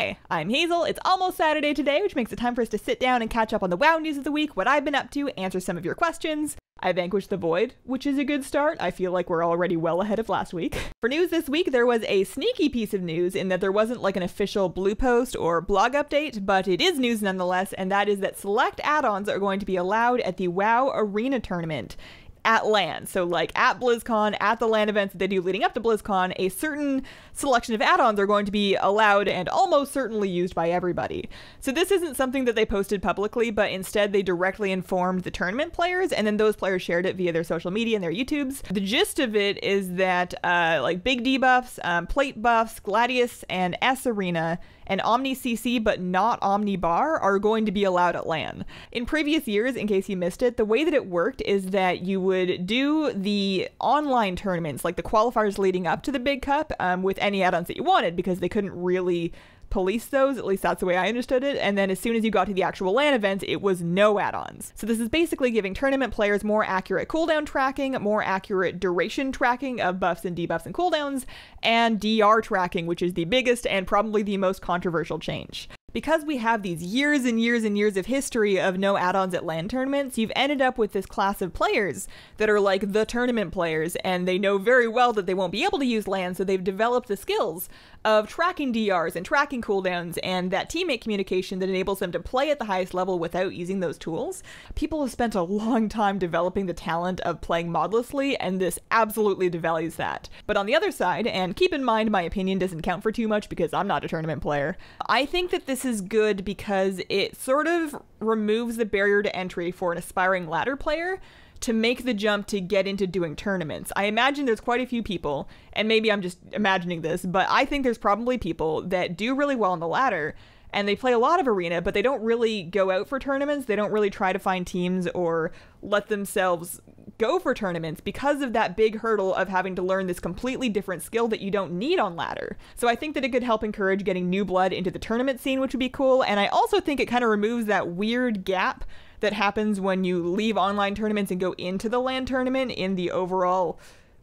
Hi, I'm Hazel. It's almost Saturday today, which makes it time for us to sit down and catch up on the WoW news of the week, what I've been up to, answer some of your questions. I vanquished the Void, which is a good start. I feel like we're already well ahead of last week. For news this week, there was a sneaky piece of news in that there wasn't like an official blue post or blog update, but it is news nonetheless, and that is that select add-ons are going to be allowed at the WoW Arena tournament at LAN. So like at BlizzCon, at the LAN events that they do leading up to BlizzCon, a certain selection of add-ons are going to be allowed and almost certainly used by everybody. So this isn't something that they posted publicly, but instead they directly informed the tournament players, and then those players shared it via their social media and their YouTubes. The gist of it is that like big debuffs, plate buffs, Gladius and S Arena, and Omni CC but not Omni Bar are going to be allowed at LAN. In previous years, in case you missed it, the way that it worked is that you would do the online tournaments, like the qualifiers leading up to the Big Cup, with any add-ons that you wanted, because they couldn't really police those, at least that's the way I understood it, and then as soon as you got to the actual LAN events, it was no add-ons. So this is basically giving tournament players more accurate cooldown tracking, more accurate duration tracking of buffs and debuffs and cooldowns, and DR tracking, which is the biggest and probably the most controversial change. Because we have these years and years and years of history of no add-ons at LAN tournaments, you've ended up with this class of players that are like the tournament players, and they know very well that they won't be able to use LAN, so they've developed the skills of tracking DRs and tracking cooldowns and that teammate communication that enables them to play at the highest level without using those tools. People have spent a long time developing the talent of playing modlessly, and this absolutely devalues that. But on the other side, and keep in mind my opinion doesn't count for too much because I'm not a tournament player, I think that this is good because it sort of removes the barrier to entry for an aspiring ladder player to make the jump to get into doing tournaments. I imagine there's quite a few people, and maybe I'm just imagining this, but I think there's probably people that do really well on the ladder and they play a lot of arena, but they don't really go out for tournaments. They don't really try to find teams or let themselves go for tournaments because of that big hurdle of having to learn this completely different skill that you don't need on ladder. So I think that it could help encourage getting new blood into the tournament scene, which would be cool. And I also think it kind of removes that weird gap that happens when you leave online tournaments and go into the LAN tournament in the overall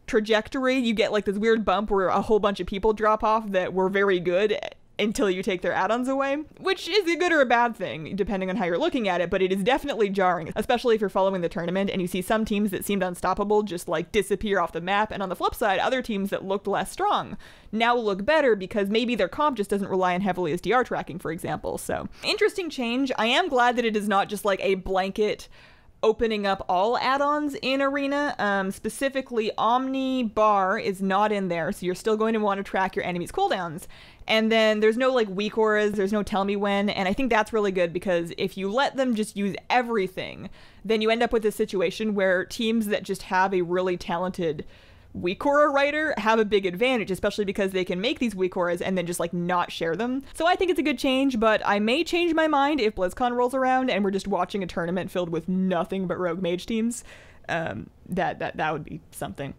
trajectory. You get like this weird bump where a whole bunch of people drop off that were very good until you take their add-ons away, which is a good or a bad thing, depending on how you're looking at it, but it is definitely jarring, especially if you're following the tournament and you see some teams that seemed unstoppable just like disappear off the map, and on the flip side, other teams that looked less strong now look better because maybe their comp just doesn't rely on heavily as DR tracking, for example. So, interesting change. I am glad that it is not just like a blanket opening up all add-ons in Arena. Specifically, Omni Bar is not in there, so you're still going to want to track your enemies' cooldowns. And then there's no like weak auras, there's no tell me when, and I think that's really good because if you let them just use everything, then you end up with a situation where teams that just have a really talented weak aura writer have a big advantage, especially because they can make these weak auras and then just like not share them. So I think it's a good change, but I may change my mind if BlizzCon rolls around and we're just watching a tournament filled with nothing but rogue mage teams. That would be something.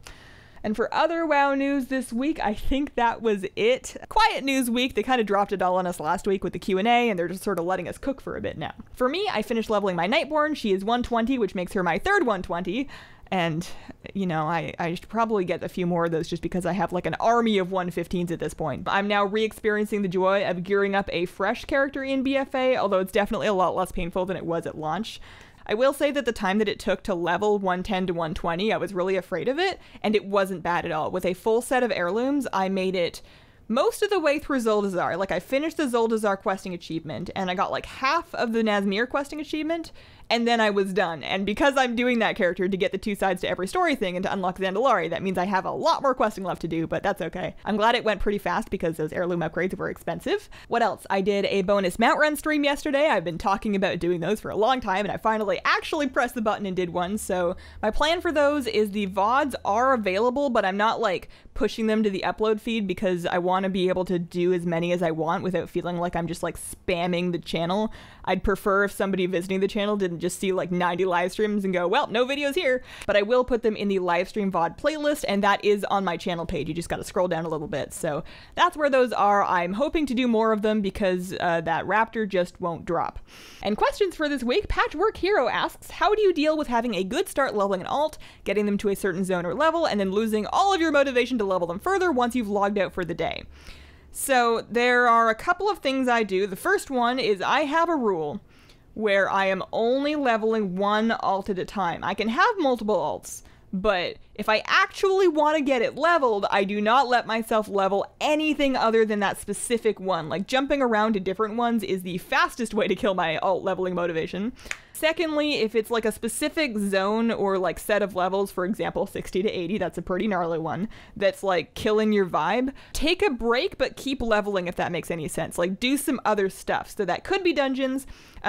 And for other WoW news this week, I think that was it. Quiet news week. They kind of dropped it all on us last week with the Q&A, and they're just sort of letting us cook for a bit now. For me, I finished leveling my Nightborn. She is 120, which makes her my third 120. And, you know, I should probably get a few more of those just because I have like an army of 115s at this point. I'm now re-experiencing the joy of gearing up a fresh character in BFA, although it's definitely a lot less painful than it was at launch. I will say that the time that it took to level 110 to 120, I was really afraid of it, and it wasn't bad at all. With a full set of heirlooms, I made it most of the way through Zuldazar. Like, I finished the Zuldazar questing achievement, and I got like half of the Nazmir questing achievement, and then I was done. And because I'm doing that character to get the 2 sides to every story thing and to unlock Zandalari, that means I have a lot more questing left to do, but that's okay. I'm glad it went pretty fast because those heirloom upgrades were expensive. What else? I did a bonus mount run stream yesterday. I've been talking about doing those for a long time, and I finally actually pressed the button and did one. So my plan for those is the VODs are available, but I'm not like pushing them to the upload feed because I want to be able to do as many as I want without feeling like I'm just like spamming the channel. I'd prefer if somebody visiting the channel didn't just see like 90 live streams and go, well, no videos here. But I will put them in the live stream VOD playlist, and that is on my channel page. You just got to scroll down a little bit. So that's where those are. I'm hoping to do more of them because that raptor just won't drop. And questions for this week. Patchwork Hero asks, how do you deal with having a good start leveling an alt, getting them to a certain zone or level, and then losing all of your motivation to level them further once you've logged out for the day? So there are a couple of things I do. The first one is I have a rule where I am only leveling one alt at a time. I can have multiple alts, but if I actually want to get it leveled, I do not let myself level anything other than that specific one. Like, jumping around to different ones is the fastest way to kill my alt leveling motivation. Secondly, if it's like a specific zone or like set of levels, for example 60 to 80, that's a pretty gnarly one, that's like killing your vibe, take a break but keep leveling, if that makes any sense. Like, do some other stuff. So that could be dungeons.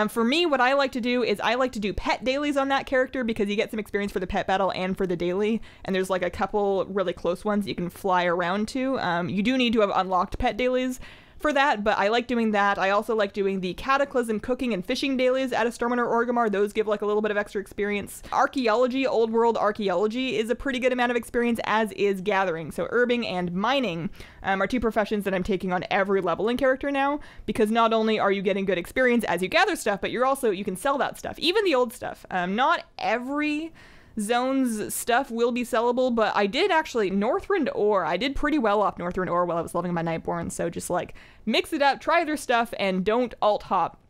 For me, what I like to do is I like to do pet dailies on that character, because you get some experience for the pet battle and for the daily, and there's like a couple really close ones you can fly around to. You do need to have unlocked pet dailies for that, but I like doing that. I also like doing the Cataclysm cooking and fishing dailies at a Stormwind or Orgrimmar. Those give like a little bit of extra experience. Archaeology, old world archaeology, is a pretty good amount of experience, as is gathering. So herbing and mining are two professions that I'm taking on every leveling character now, because not only are you getting good experience as you gather stuff, but you can sell that stuff, even the old stuff. Not every zone's stuff will be sellable, but I did actually, Northrend Ore, I did pretty well off Northrend Ore while I was leveling my Nightborn, so just like mix it up, try other stuff, and don't alt hop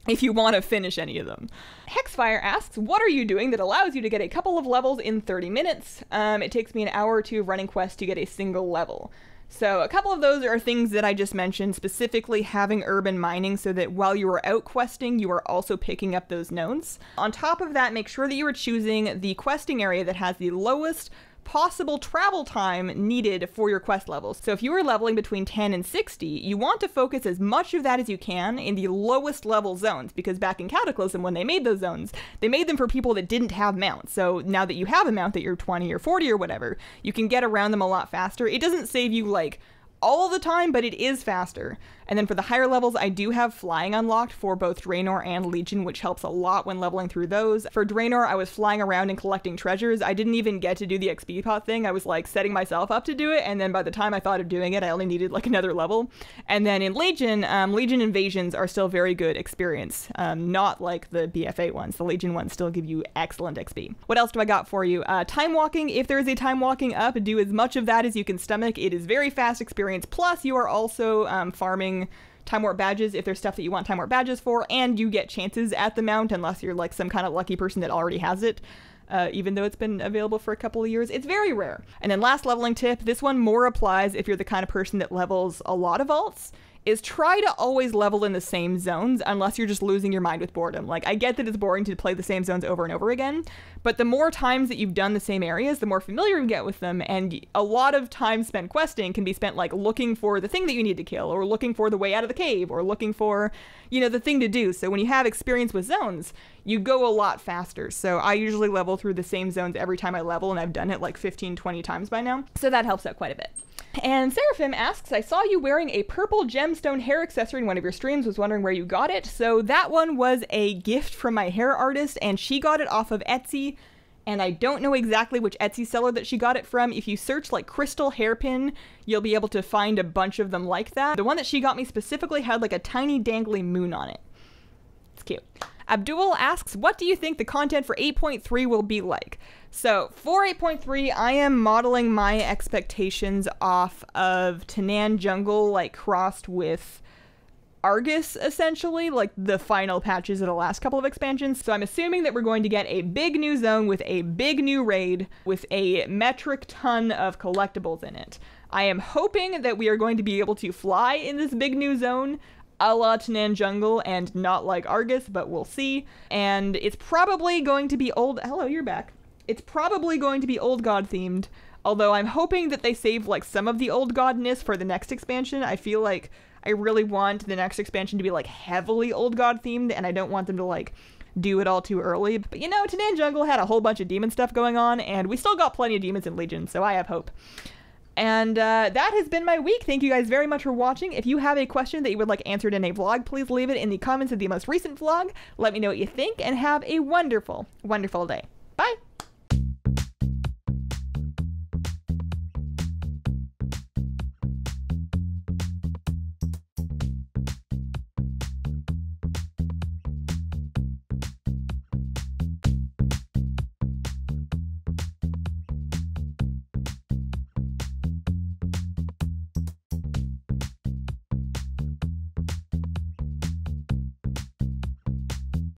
if you want to finish any of them. Hexfire asks, what are you doing that allows you to get a couple of levels in 30 minutes? It takes me an hour or two of running quests to get a single level. So a couple of those are things that I just mentioned, specifically having urban mining so that while you are out questing, you are also picking up those nodes. On top of that, make sure that you are choosing the questing area that has the lowest possible travel time needed for your quest levels. So if you are leveling between 10 and 60, you want to focus as much of that as you can in the lowest level zones, because back in Cataclysm, when they made those zones, they made them for people that didn't have mounts. So now that you have a mount that you're 20 or 40 or whatever, you can get around them a lot faster. It doesn't save you like all the time, but it is faster. And then for the higher levels, I do have flying unlocked for both Draenor and Legion, which helps a lot when leveling through those. For Draenor, I was flying around and collecting treasures. I didn't even get to do the XP pot thing. I was like setting myself up to do it, and then by the time I thought of doing it, I only needed like another level. And then in Legion, Legion invasions are still very good experience, not like the BFA ones. The Legion ones still give you excellent XP. What else do I got for you? Time walking. If there is a time walking up, do as much of that as you can stomach. It is very fast experience. Plus, you are also farming Time Warp badges if there's stuff that you want Time Warp badges for, and you get chances at the mount unless you're like some kind of lucky person that already has it. Even though it's been available for a couple of years, it's very rare. And then last leveling tip, this one more applies if you're the kind of person that levels a lot of alts, is try to always level in the same zones unless you're just losing your mind with boredom. Like, I get that it's boring to play the same zones over and over again, but the more times that you've done the same areas, the more familiar you get with them, and a lot of time spent questing can be spent like looking for the thing that you need to kill, or looking for the way out of the cave, or looking for, you know, the thing to do. So when you have experience with zones, you go a lot faster. So I usually level through the same zones every time I level, and I've done it like 15, 20 times by now. So that helps out quite a bit. And Seraphim asks, I saw you wearing a purple gemstone hair accessory in one of your streams, was wondering where you got it. So that one was a gift from my hair artist, and she got it off of Etsy, and I don't know exactly which Etsy seller that she got it from. If you search like crystal hairpin, you'll be able to find a bunch of them like that. The one that she got me specifically had like a tiny dangly moon on it. It's cute. Abdul asks, what do you think the content for 8.3 will be like? So for 8.3, I am modeling my expectations off of Tanan Jungle, like crossed with Argus, essentially, like the final patches of the last couple of expansions. So I'm assuming that we're going to get a big new zone with a big new raid with a metric ton of collectibles in it. I am hoping that we are going to be able to fly in this big new zone, a la Tanan Jungle, and not like Argus, but we'll see. And it's probably going to be old... Hello, you're back. It's probably going to be Old God themed, although I'm hoping that they save like some of the Old Godness for the next expansion. I feel like I really want the next expansion to be like heavily Old God themed, and I don't want them to like do it all too early. But you know, Tanan Jungle had a whole bunch of demon stuff going on, and we still got plenty of demons in Legion, so I have hope. And that has been my week. Thank you guys very much for watching. If you have a question that you would like answered in a vlog, please leave it in the comments of the most recent vlog. Let me know what you think, and have a wonderful, wonderful day. Bye!